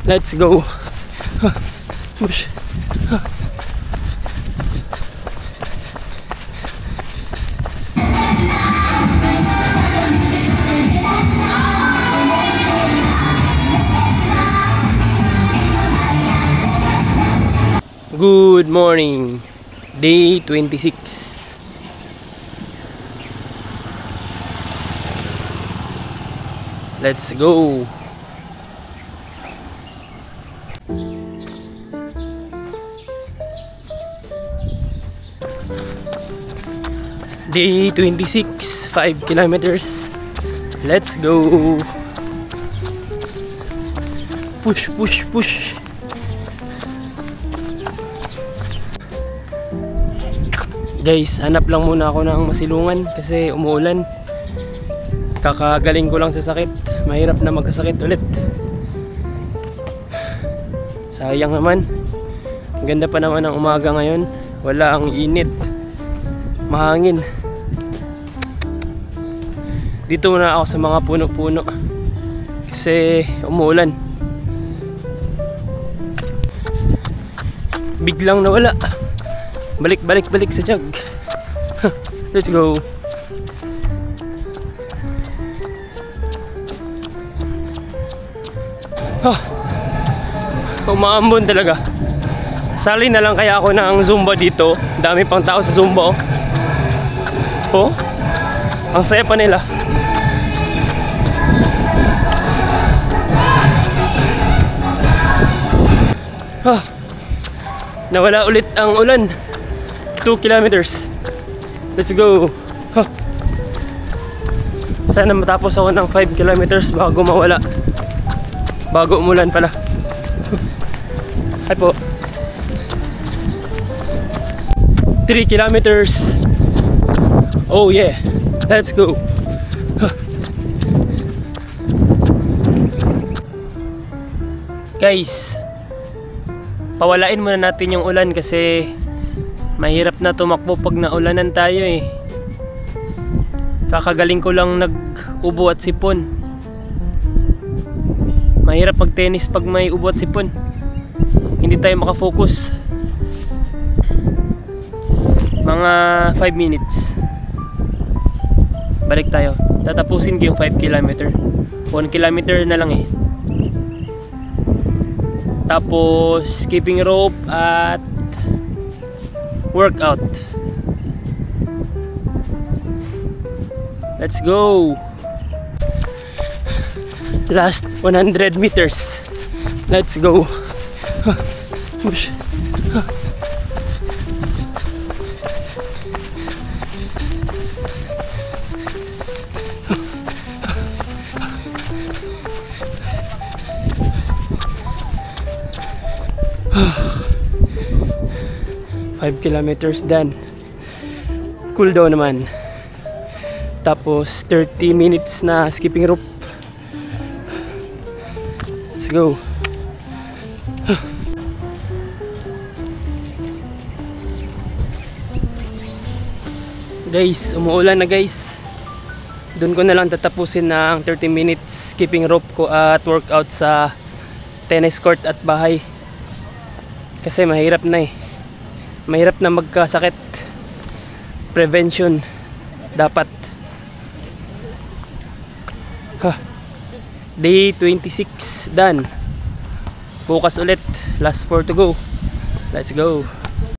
Let's go. Push. Good morning. Day 26. Let's go. Day 26, 5 kilometers. Let's go. Push, push, push. Guys, hanap lang muna ako ng masilungan kasi umuulan. Kakagaling ko lang sa sakit. Mahirap na magkasakit ulit. Sayang naman. Ang ganda pa naman ng umaga ngayon. Wala ang init. Mahangin. Dito na ako sa mga puno-puno kasi umuulan. Biglang nawala. Balik sa jug. Let's go. Umaambon talaga. Sali na lang kaya ako ng Zumba dito. Dami pang tao sa Zumba, oh. Oh, ang saya pa nila. Nawala ulit ang ulan. 2 kilometers. Let's go. Sana matapos ako ng 5 kilometers bago mawala. Bago umulan pala. Ay po. 3 kilometers. Oh yeah. Let's go. Guys, pawalain muna natin yung ulan kasi mahirap na tumakbo pag naulanan tayo eh. Kakagaling ko lang nag-ubo at sipon. Mahirap pag tennis pag may ubo at sipon. Hindi tayo makafocus. Mga 5 minutes. Balik tayo. Tatapusin ko yung 5 kilometer. 1 kilometer na lang eh. Tapos skipping rope at workout. Let's go. Last 100 meters. Let's go. Push. 5 kilometers done. Cool down naman. Tapos 30 minutes na skipping rope. Let's go. Guys, umuulan na guys. Doon ko na lang tatapusin na ang 30 minutes skipping rope ko at workout sa tennis court at bahay. Kasi mahirap na eh. Mahirap na magkasakit. Prevention dapat. Day 26 done. Bukas ulit. Last 4 to go. Let's go.